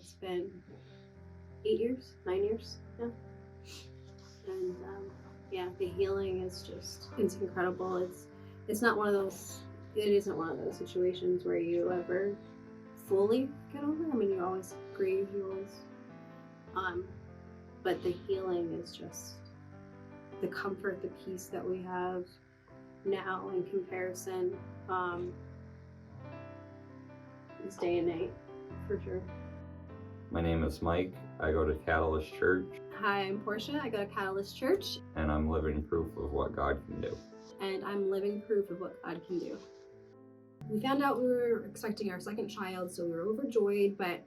It's been 8 years, 9 years now. And yeah, the healing is it's incredible. It's not one of those, it isn't one of those situations where you ever fully get over. I mean, you always grieve, you always, but the healing is just the comfort, the peace that we have now in comparison, is day and night, for sure. My name is Mike. I go to Catalyst Church. Hi, I'm Portia. I go to Catalyst Church. And I'm living proof of what God can do. And I'm living proof of what God can do. We found out we were expecting our second child, so we were overjoyed, but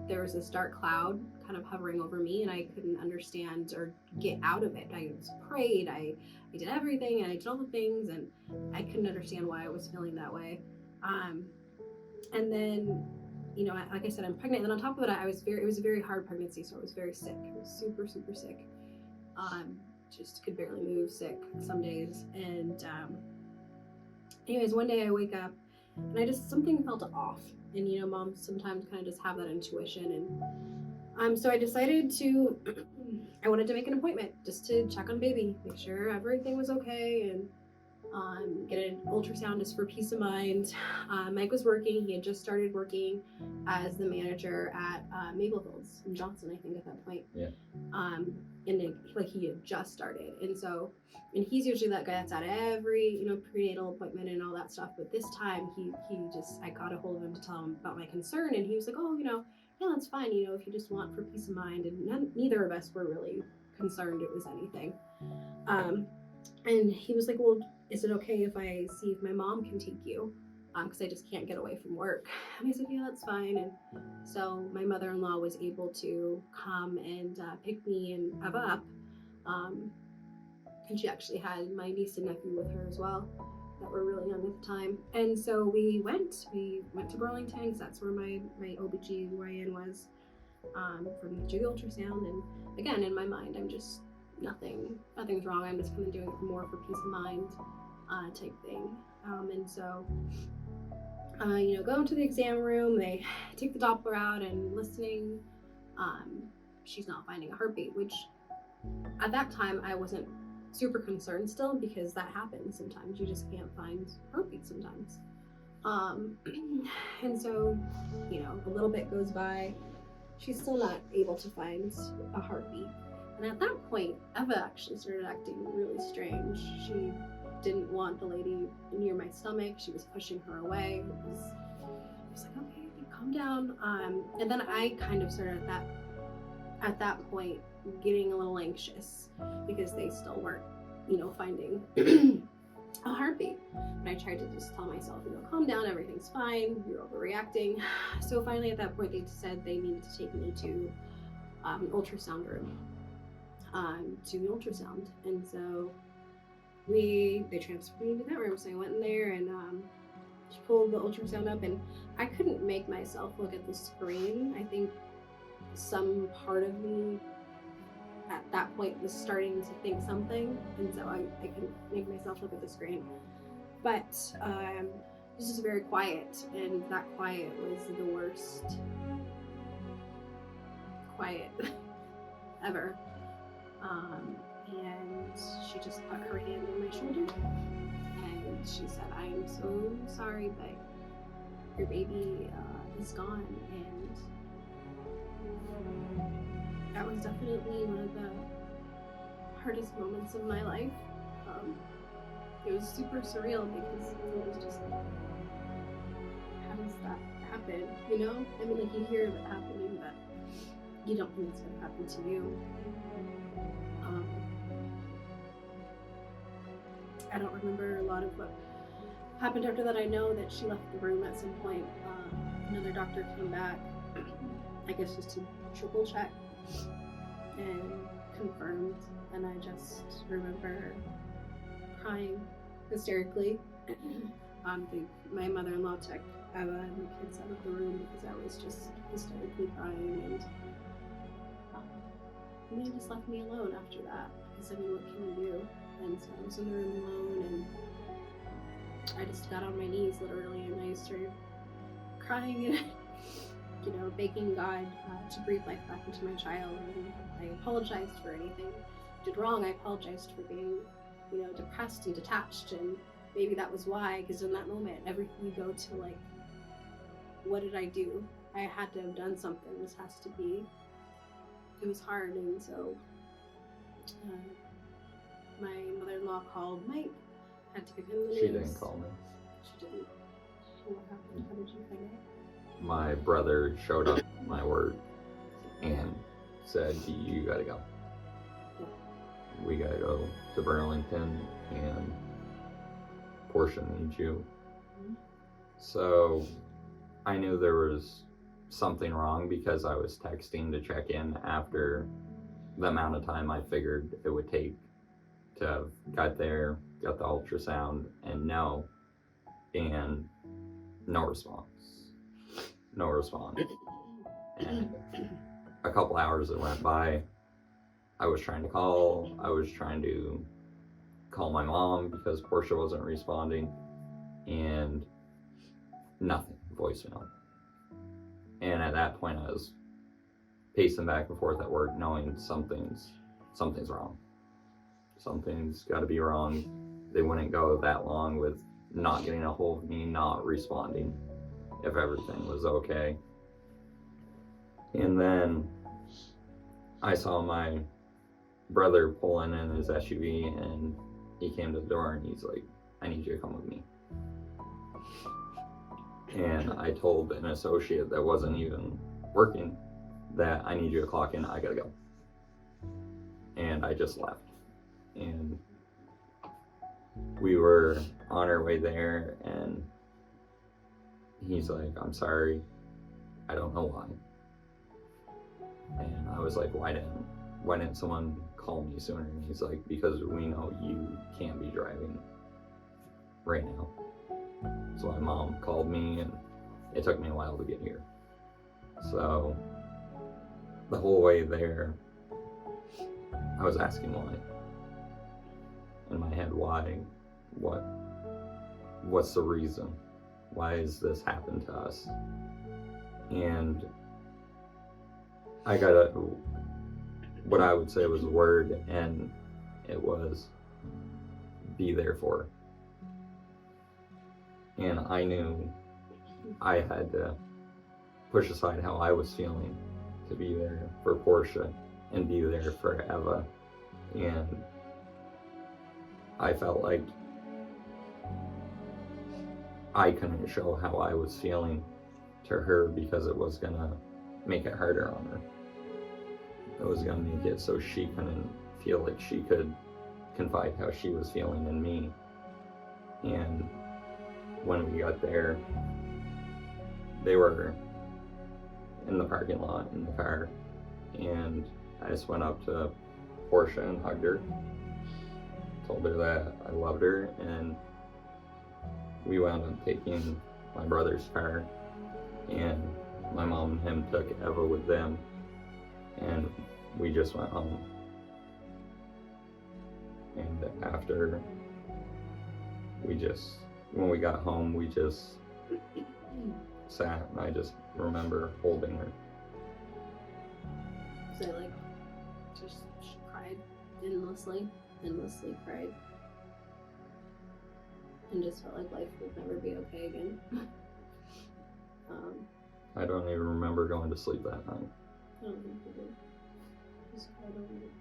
there was this dark cloud kind of hovering over me, and I couldn't understand or get out of it. I was prayed, I did everything, and I did all the things, and I couldn't understand why I was feeling that way. And then, like I said, I'm pregnant, and then on top of it, it was a very hard pregnancy, so I was very sick. I was super, super sick. Just could barely move, sick some days. And anyways, one day I wake up, and something felt off. And moms sometimes kind of just have that intuition. And so I decided I wanted to make an appointment just to check on baby, make sure everything was okay, and get an ultrasound just for peace of mind. Mike was working. He had just started working as the manager at Maple Hills in Johnson, I think, at that point. Yeah. And he had just started. And he's usually that guy that's at every, prenatal appointment and all that stuff. But this time I got a hold of him to tell him about my concern. And he was like, oh, yeah, that's fine. If you just want for peace of mind. And neither of us were really concerned it was anything. And he was like, well, is it okay if I see if my mom can take you? Because I just can't get away from work. And I said, yeah, that's fine. And so my mother-in-law was able to come and pick me and Eva up. And she actually had my niece and nephew with her as well that were really young at the time. And so we went to Burlington, because that's where my OBGYN was, for me to do the ultrasound. And again, in my mind, I'm just, nothing's wrong. I'm just kind of doing it more for peace of mind type thing. And so, go into the exam room, they take the Doppler out and listening. She's not finding a heartbeat, which at that time I wasn't super concerned still, because that happens sometimes. You just can't find heartbeat sometimes. And so, a little bit goes by. She's still not able to find a heartbeat. And at that point, Eva actually started acting really strange. She didn't want the lady near my stomach. She was pushing her away. I was like, okay, calm down. And then I kind of started at that point getting a little anxious, because they still weren't, finding a heartbeat. And I tried to just tell myself, calm down, everything's fine, you're overreacting. So finally at that point, they said they needed to take me to an ultrasound room. To the ultrasound. And so they transferred me to that room. So I went in there, and she pulled the ultrasound up, and I couldn't make myself look at the screen. I think some part of me at that point was starting to think something, and so I couldn't make myself look at the screen. But it was just very quiet, and that quiet was the worst quiet ever. And she just put her hand on my shoulder, and she said, I am so sorry, but your baby is gone. And that was definitely one of the hardest moments of my life. It was super surreal, because it was just like, how does that happen? I mean, you hear of it happening, but you don't think it's going to happen to you. I don't remember a lot of what happened after that. I know that she left the room at some point. Another doctor came back, I guess just to triple check and confirmed. And I just remember crying hysterically. My mother-in-law took Eva and the kids out of the room, because I was just hysterically crying. And they just left me alone after that, because I mean, what can you do? And so I was in the room alone, and I just got on my knees literally, and I started crying and begging God to breathe life back into my child. And I apologized for anything I did wrong. I apologized for being, depressed and detached. And maybe that was why, because in that moment, everything you go to, like, what did I do? I had to have done something. This has to be. It was hard. And so my mother-in-law called Mike, had to give him the news. She didn't call me. She didn't. What happened? How did you find out? My brother showed up at my work and said, you gotta go. We gotta go to Burlington and Portia needs you. So I knew there was something wrong because I was texting to check in after the amount of time I figured it would take to have got there, got the ultrasound, and no response. No response. And a couple hours that went by, I was trying to call my mom because Portia wasn't responding, and nothing, voicemail. And at that point I was pacing back and forth at work knowing something's wrong. Something's gotta be wrong. They wouldn't go that long with not getting a hold of me, not responding if everything was okay. And then I saw my brother pulling in his SUV and he came to the door and he's like, I need you to come with me. And I told an associate that wasn't even working that I need you to clock in, I gotta go. And I just left. And we were on our way there and he's like, I'm sorry, I don't know why. And I was like, why didn't someone call me sooner? And he's like, because we know you can't be driving right now. So my mom called me and it took me a while to get here. So the whole way there, I was asking why. In my head, why? What's the reason? Why has this happened to us? And I got what I would say was a word, and it was be there for her. And I knew I had to push aside how I was feeling to be there for Portia and be there for Eva. And I felt like I couldn't show how I was feeling to her because it was gonna make it harder on her. It was gonna make it so she couldn't feel like she could confide how she was feeling in me. And when we got there, they were in the parking lot in the car, and I just went up to Portia and hugged her, told her that I loved her, and we wound up taking my brother's car, and my mom and him took Eva with them, and we just went home. And after when we got home, we just sat, and I just remember holding her. So I just cried endlessly cried. And just felt like life would never be okay again. I don't even remember going to sleep that night. I don't think I did. Just cried all night.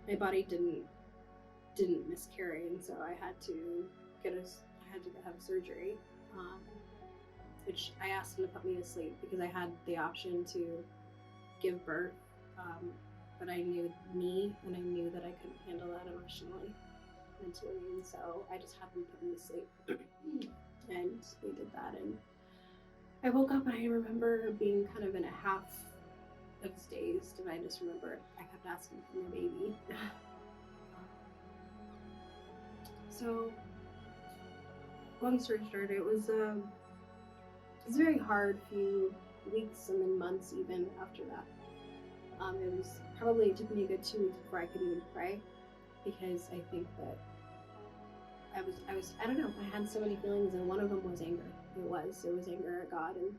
My body didn't miscarry, and so I had to have surgery, which I asked him to put me to sleep because I had the option to give birth, but I knew me, and I knew that I couldn't handle that emotionally, mentally, and so I just had them put me to sleep, and they did that, and I woke up and I remember being kind of in a half of dazed, and I just remember I kept asking for my baby. So, long story short, it was a very hard few weeks and then months even after that. It took me a good 2 weeks before I could even pray, because I think that I don't know, I had so many feelings, and one of them was anger. It was anger at God, and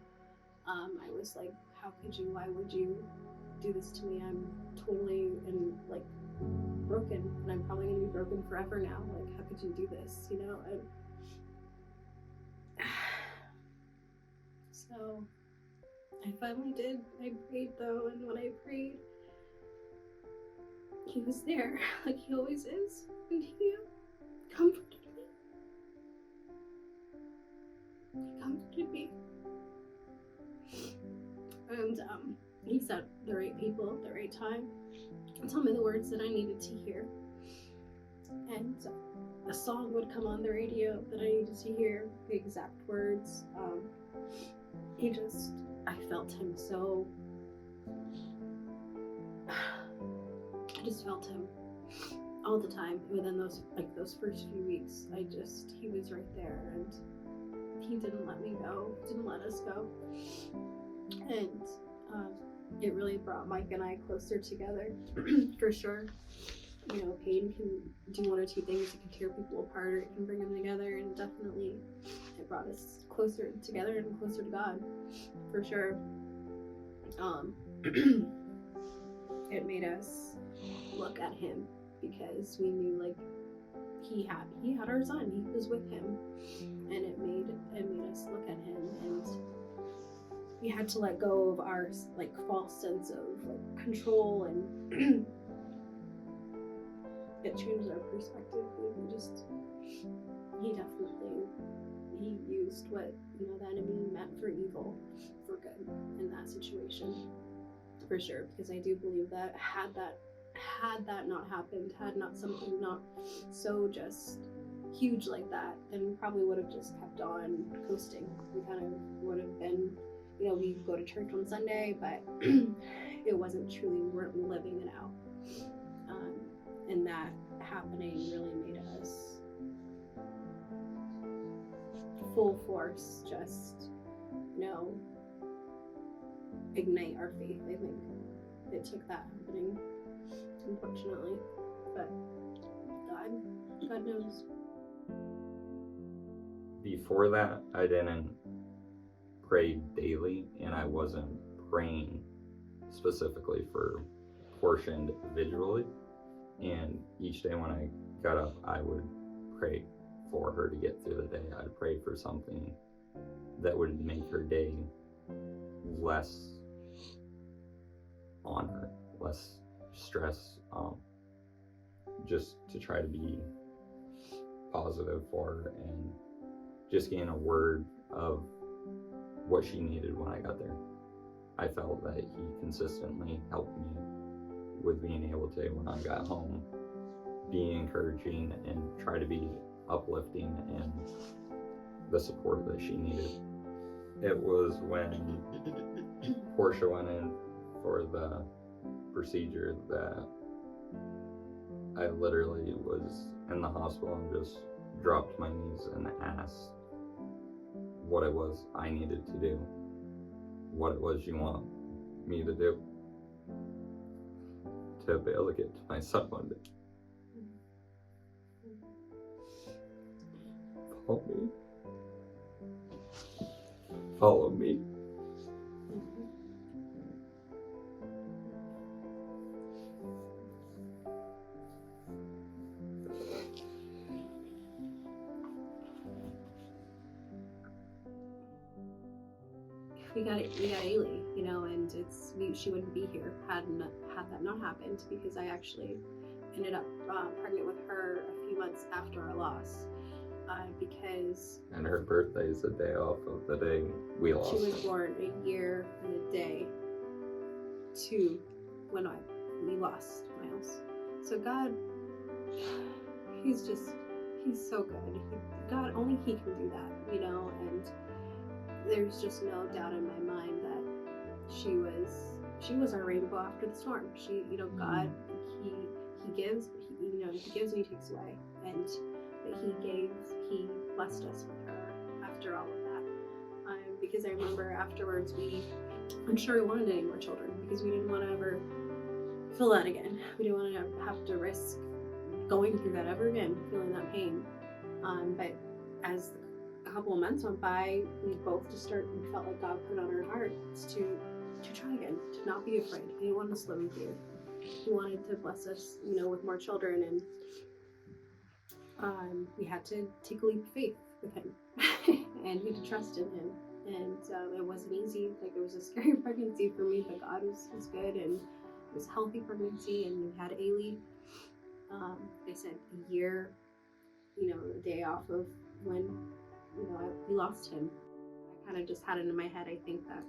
I was like, how could you? Why would you do this to me? I'm totally and like broken, and I'm probably gonna be broken forever now. Like, how could you do this? You know. So I finally did. I prayed though, and when I prayed, he was there, like he always is, and he comforted me. He comforted me. And he said the right people at the right time and told me the words that I needed to hear. And a song would come on the radio that I needed to hear, the exact words. I felt him so. I just felt him all the time within those first few weeks. He was right there, and he didn't let me go, didn't let us go. And it really brought Mike and I closer together, for sure. You know, pain can do one or two things. It can tear people apart, or it can bring them together, and definitely it brought us closer together and closer to God, for sure. It made us look at him, because we knew, like, he had our son, he was with him, and it made us look at him, and we had to let go of our like false sense of like control, and it changed our perspective. He used what, you know, the enemy meant for evil for good in that situation, for sure. Because I do believe that had that not happened, had not something not so just huge like that, then we probably would have just kept on coasting. We kind of would have been, you know, we go to church on Sunday, but it wasn't truly, we weren't living it out. And that happening really made us full force, just, you know, ignite our faith. I think it took that happening, unfortunately, but God knows. Before that, I didn't pray daily, and I wasn't praying specifically for Portia individually. And each day when I got up, I would pray for her to get through the day. I'd pray for something that would make her day less on her, less stress, just to try to be positive for her and just gain a word of what she needed when I got there. I felt that he consistently helped me with being able to, when I got home, be encouraging and try to be uplifting and the support that she needed. It was when Portia went in for the procedure that I literally was in the hospital and just dropped my knees and asked what it was I needed to do, what it was you want me to do to be able to get to my son one day. Follow me. We got Ailey, you know, and she wouldn't be here had that not happened, because I actually ended up pregnant with her a few months after our loss, because And her birthday is the day off of the day we lost. She was born a year and a day to when we lost Miles. So God, he's so good. God, only he can do that, you know, and there's just no doubt in my mind that she was our rainbow after the storm. She, you know, God, he gives, he gives and he takes away, and that he blessed us with her after all of that. Because I remember afterwards I'm sure we wanted any more children, because we didn't want to ever feel that again. We didn't want to have to risk going through that ever again, feeling that pain. But as the couple of months went by, we both just we felt like God put on our hearts to try again, to not be afraid. He didn't want us living fear. He wanted to bless us, with more children, and we had to take a leap of faith with him, and we had to trust in him. And it wasn't easy. Like, it was a scary pregnancy for me, but God was good, and it was a healthy pregnancy, and we had Ailey. They said a year, a day off of when, we lost him. I kind of just had it in my head, I think, that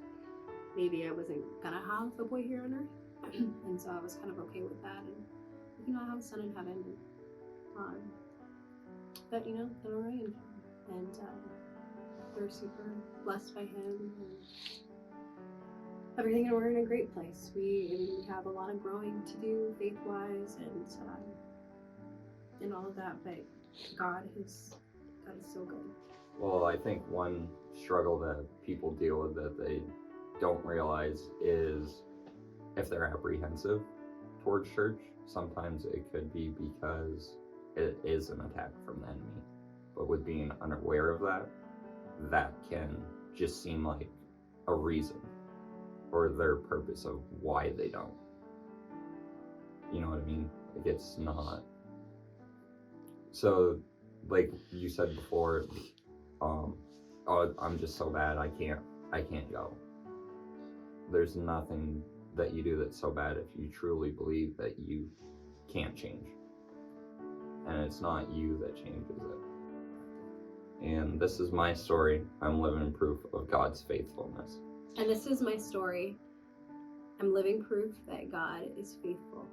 maybe I wasn't gonna have a boy here on earth. And so I was kind of okay with that. And, I have a son in heaven. And, but, they're all right. And we're super blessed by him. And everything, and we're in a great place. We have a lot of growing to do faith-wise and all of that, but God is so good. Well, I think one struggle that people deal with that they don't realize is if they're apprehensive towards church, sometimes it could be because it is an attack from the enemy. But with being unaware of that can just seem like a reason or their purpose of why they don't. You know what I mean? Like, it's not. So, like you said before, oh, I'm just so bad, I can't go. There's nothing that you do that's so bad if you truly believe that you can't change. And it's not you that changes it. And this is my story. I'm living proof of God's faithfulness. And this is my story. I'm living proof that God is faithful.